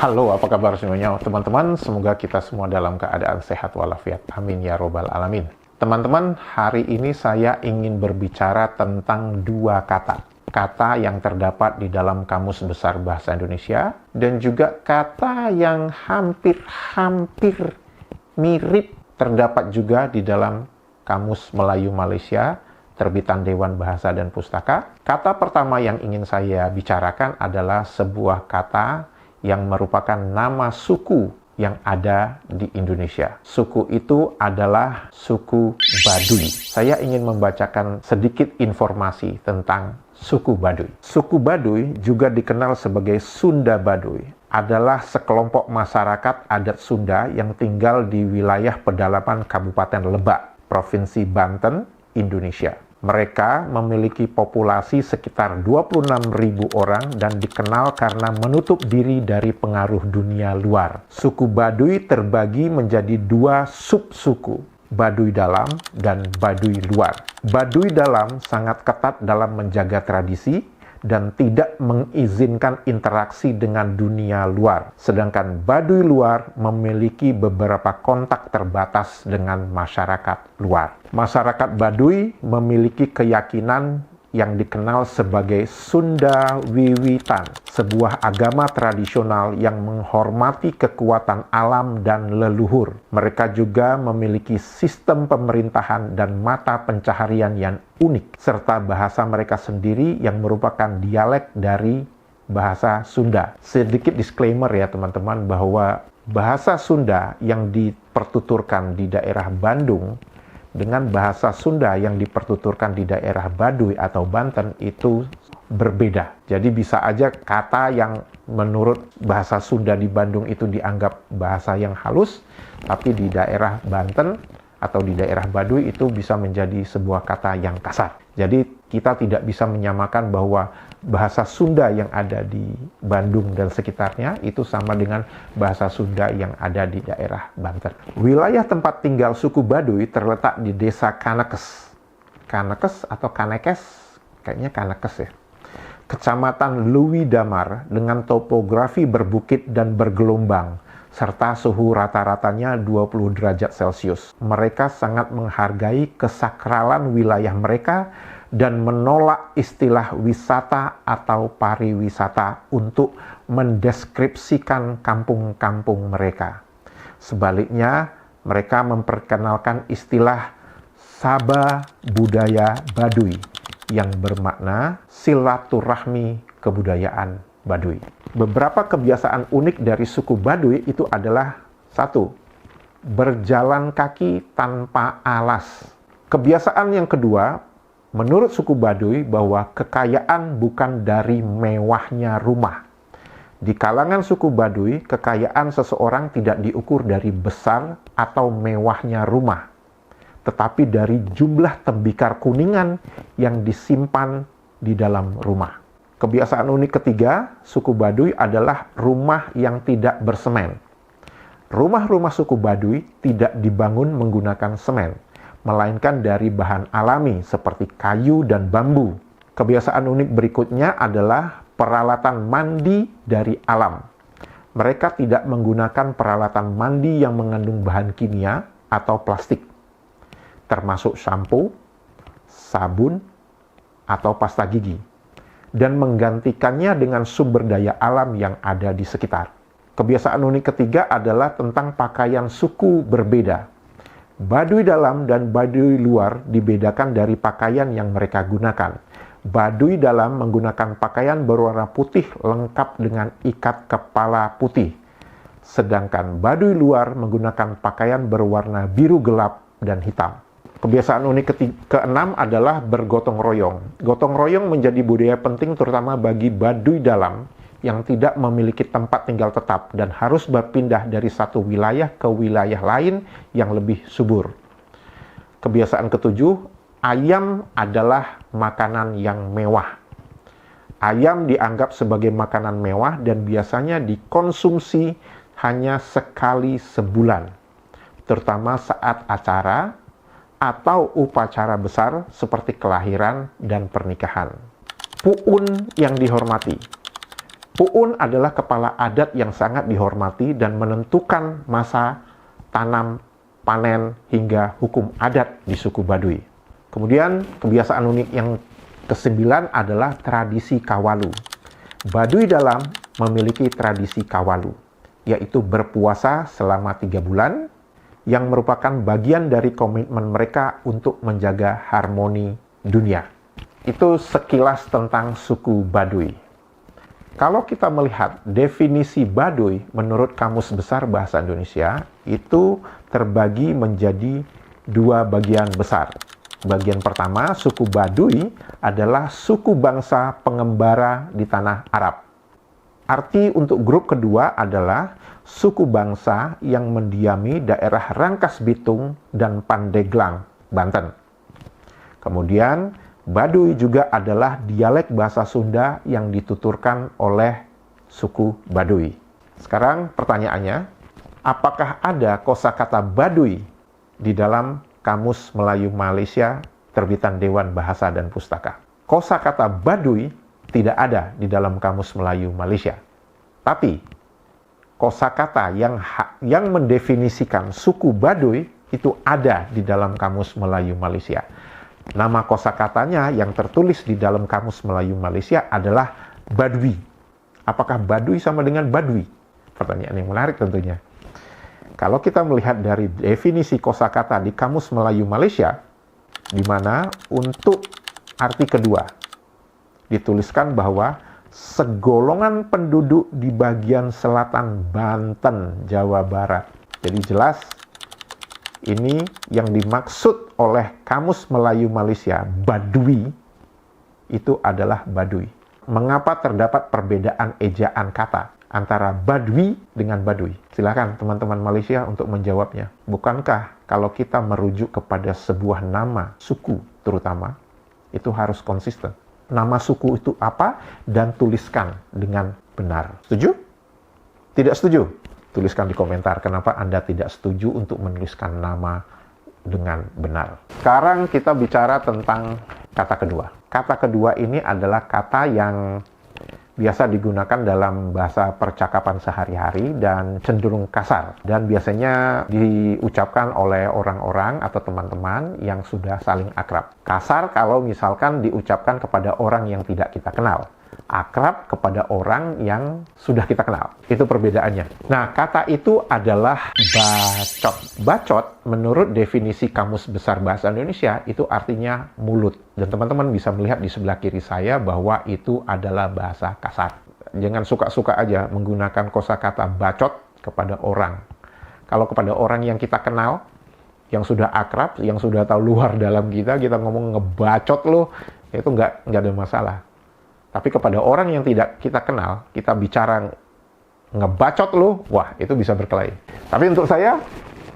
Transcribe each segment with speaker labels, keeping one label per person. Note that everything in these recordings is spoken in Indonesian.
Speaker 1: Halo, apa kabar semuanya teman-teman? Semoga kita semua dalam keadaan sehat walafiat. Amin ya robbal alamin. Teman-teman, hari ini saya ingin berbicara tentang dua kata. Kata yang terdapat di dalam Kamus Besar Bahasa Indonesia dan juga kata yang hampir-hampir mirip terdapat juga di dalam Kamus Melayu Malaysia terbitan Dewan Bahasa dan Pustaka. Kata pertama yang ingin saya bicarakan adalah sebuah kata yang merupakan nama suku yang ada di Indonesia. Suku itu adalah suku Baduy. Saya ingin membacakan sedikit informasi tentang suku Baduy. Suku Baduy juga dikenal sebagai Sunda Baduy, adalah sekelompok masyarakat adat Sunda yang tinggal di wilayah pedalaman Kabupaten Lebak, Provinsi Banten, Indonesia. Mereka memiliki populasi sekitar 26.000 orang dan dikenal karena menutup diri dari pengaruh dunia luar. Suku Baduy terbagi menjadi dua subsuku, Baduy Dalam dan Baduy Luar. Baduy Dalam sangat ketat dalam menjaga tradisi dan tidak mengizinkan interaksi dengan dunia luar. Sedangkan Baduy Luar memiliki beberapa kontak terbatas dengan masyarakat luar. Masyarakat Baduy memiliki keyakinan yang dikenal sebagai Sunda Wiwitan, sebuah agama tradisional yang menghormati kekuatan alam dan leluhur. Mereka juga memiliki sistem pemerintahan dan mata pencaharian yang unik, serta bahasa mereka sendiri yang merupakan dialek dari bahasa Sunda. Sedikit disclaimer ya teman-teman, bahwa bahasa Sunda yang dipertuturkan di daerah Bandung dengan bahasa Sunda yang dipertuturkan di daerah Baduy atau Banten itu berbeda. Jadi bisa aja kata yang menurut bahasa Sunda di Bandung itu dianggap bahasa yang halus, tapi di daerah Banten atau di daerah Baduy itu bisa menjadi sebuah kata yang kasar. Jadi kita tidak bisa menyamakan bahwa bahasa Sunda yang ada di Bandung dan sekitarnya itu sama dengan bahasa Sunda yang ada di daerah Banten. Wilayah tempat tinggal suku Baduy terletak di desa Kanekes. Kanekes atau Kanekes? Kayaknya Kanekes ya. Kecamatan Lewi Damar dengan topografi berbukit dan bergelombang, serta suhu rata-ratanya 20 derajat Celcius. Mereka sangat menghargai kesakralan wilayah mereka dan menolak istilah wisata atau pariwisata untuk mendeskripsikan kampung-kampung mereka. Sebaliknya, mereka memperkenalkan istilah Saba Budaya Baduy yang bermakna silaturahmi kebudayaan Baduy. Beberapa kebiasaan unik dari suku Baduy itu adalah: 1. Berjalan kaki tanpa alas. Kebiasaan yang kedua, menurut suku Baduy, bahwa kekayaan bukan dari mewahnya rumah. Di kalangan suku Baduy, kekayaan seseorang tidak diukur dari besar atau mewahnya rumah, tetapi dari jumlah tembikar kuningan yang disimpan di dalam rumah. Kebiasaan unik ketiga, suku Baduy adalah rumah yang tidak bersemen. Rumah-rumah suku Baduy tidak dibangun menggunakan semen, melainkan dari bahan alami seperti kayu dan bambu. Kebiasaan unik berikutnya adalah peralatan mandi dari alam. Mereka tidak menggunakan peralatan mandi yang mengandung bahan kimia atau plastik, termasuk sampo, sabun, atau pasta gigi, dan menggantikannya dengan sumber daya alam yang ada di sekitar. Kebiasaan unik ketiga adalah tentang pakaian suku berbeda. Baduy Dalam dan Baduy Luar dibedakan dari pakaian yang mereka gunakan. Baduy Dalam menggunakan pakaian berwarna putih lengkap dengan ikat kepala putih, sedangkan Baduy Luar menggunakan pakaian berwarna biru gelap dan hitam. Kebiasaan unik keenam adalah bergotong royong. Gotong royong menjadi budaya penting terutama bagi Baduy Dalam yang tidak memiliki tempat tinggal tetap dan harus berpindah dari satu wilayah ke wilayah lain yang lebih subur. Kebiasaan ketujuh, ayam adalah makanan yang mewah. Ayam dianggap sebagai makanan mewah dan biasanya dikonsumsi hanya sekali sebulan, terutama saat acara atau upacara besar seperti kelahiran dan pernikahan. Pu'un yang dihormati. Pu'un adalah kepala adat yang sangat dihormati dan menentukan masa tanam, panen, hingga hukum adat di suku Baduy. Kemudian kebiasaan unik yang kesembilan adalah tradisi kawalu. Baduy Dalam memiliki tradisi kawalu, yaitu berpuasa selama 3 bulan, yang merupakan bagian dari komitmen mereka untuk menjaga harmoni dunia. Itu sekilas tentang suku Baduy. Kalau kita melihat definisi Baduy menurut Kamus Besar Bahasa Indonesia, itu terbagi menjadi 2 bagian besar. Bagian pertama, suku Baduy adalah suku bangsa pengembara di tanah Arab. Arti untuk grup kedua adalah suku bangsa yang mendiami daerah Rangkas Bitung dan Pandeglang, Banten. Kemudian, Baduy juga adalah dialek bahasa Sunda yang dituturkan oleh suku Baduy. Sekarang pertanyaannya, apakah ada kosakata Baduy di dalam Kamus Melayu Malaysia terbitan Dewan Bahasa dan Pustaka? Kosakata Baduy tidak ada di dalam Kamus Melayu Malaysia. Tapi kosakata yang mendefinisikan suku Baduy itu ada di dalam Kamus Melayu Malaysia. Nama kosakatanya yang tertulis di dalam Kamus Melayu Malaysia adalah Badui. Apakah Baduy sama dengan Badui? Pertanyaan yang menarik tentunya. Kalau kita melihat dari definisi kosakata di Kamus Melayu Malaysia, di mana untuk arti kedua dituliskan bahwa segolongan penduduk di bagian selatan Banten, Jawa Barat. Jadi jelas ini yang dimaksud oleh Kamus Melayu Malaysia, Badui, itu adalah Baduy. Mengapa terdapat perbedaan ejaan kata antara Badui dengan Baduy? Silakan teman-teman Malaysia untuk menjawabnya. Bukankah kalau kita merujuk kepada sebuah nama suku terutama, itu harus konsisten? Nama suku itu apa dan tuliskan dengan benar. Setuju? Tidak setuju? Tuliskan di komentar kenapa Anda tidak setuju untuk menuliskan nama dengan benar. Sekarang kita bicara tentang kata kedua. Kata kedua ini adalah kata yang biasa digunakan dalam bahasa percakapan sehari-hari dan cenderung kasar. Dan biasanya diucapkan oleh orang-orang atau teman-teman yang sudah saling akrab. Kasar kalau misalkan diucapkan kepada orang yang tidak kita kenal. Akrab kepada orang yang sudah kita kenal. Itu perbedaannya. Nah, kata itu adalah bacot. Bacot, menurut definisi Kamus Besar Bahasa Indonesia, itu artinya mulut. Dan teman-teman bisa melihat di sebelah kiri saya bahwa itu adalah bahasa kasar. Jangan suka-suka aja menggunakan kosakata bacot kepada orang. Kalau kepada orang yang kita kenal, yang sudah akrab, yang sudah tahu luar dalam kita ngomong ngebacot lo, itu nggak ada masalah. Tapi kepada orang yang tidak kita kenal, kita bicara ngebacot lo, wah itu bisa berkelahi. Tapi untuk saya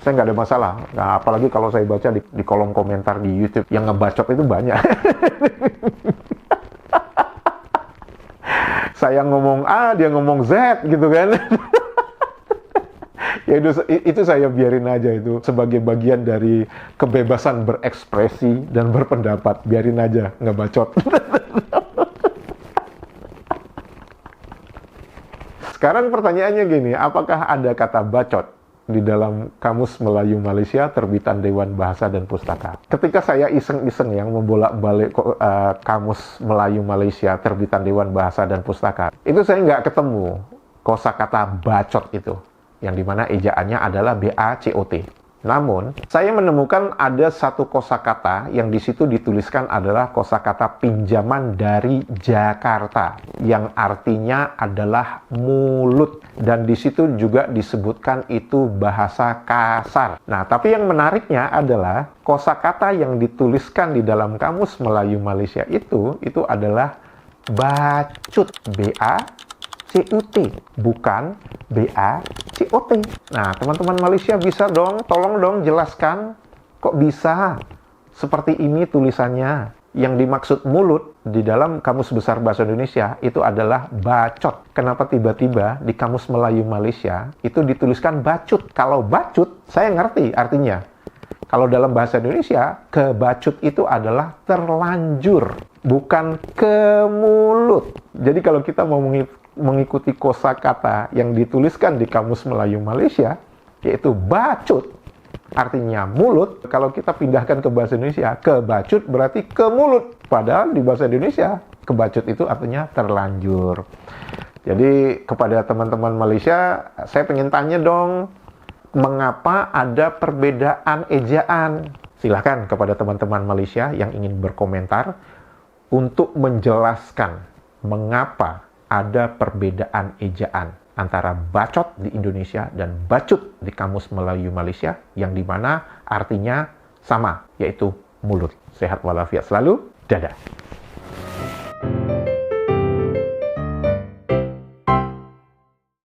Speaker 1: nggak ada masalah. Nah, apalagi kalau saya baca di kolom komentar di YouTube, yang ngebacot itu banyak. Saya ngomong A, dia ngomong Z, gitu kan. Ya itu saya biarin aja, itu sebagai bagian dari kebebasan berekspresi dan berpendapat. Biarin aja ngebacot. Sekarang pertanyaannya gini, apakah ada kata bacot di dalam Kamus Melayu Malaysia terbitan Dewan Bahasa dan Pustaka? Ketika saya iseng-iseng yang membolak-balik Kamus Melayu Malaysia terbitan Dewan Bahasa dan Pustaka, itu saya nggak ketemu kosakata bacot itu, yang dimana ejaannya adalah B-A-C-O-T. Namun, saya menemukan ada satu kosakata yang di situ dituliskan adalah kosakata pinjaman dari Jakarta, yang artinya adalah mulut. Dan di situ juga disebutkan itu bahasa kasar. Nah, tapi yang menariknya adalah kosakata yang dituliskan di dalam Kamus Melayu Malaysia itu adalah bacut, B-A-C-U-T, bukan B-A-C-O-T. Nah, teman-teman Malaysia bisa dong, tolong dong jelaskan, kok bisa seperti ini tulisannya? Yang dimaksud mulut di dalam Kamus Besar Bahasa Indonesia itu adalah bacot. Kenapa tiba-tiba di Kamus Melayu Malaysia itu dituliskan bacut? Kalau bacut, saya ngerti artinya. Kalau dalam bahasa Indonesia, kebacut itu adalah terlanjur, bukan ke mulut. Jadi kalau kita mengikuti kosakata yang dituliskan di Kamus Melayu Malaysia, yaitu bacut, artinya mulut. Kalau kita pindahkan ke bahasa Indonesia, kebacut berarti ke mulut. Padahal di bahasa Indonesia, kebacut itu artinya terlanjur. Jadi kepada teman-teman Malaysia, saya pengen tanya dong, mengapa ada perbedaan ejaan? Silahkan kepada teman-teman Malaysia yang ingin berkomentar untuk menjelaskan mengapa ada perbedaan ejaan antara bacot di Indonesia dan bacut di Kamus Melayu Malaysia, yang dimana artinya sama, yaitu mulut. Sehat walafiat selalu, dadah.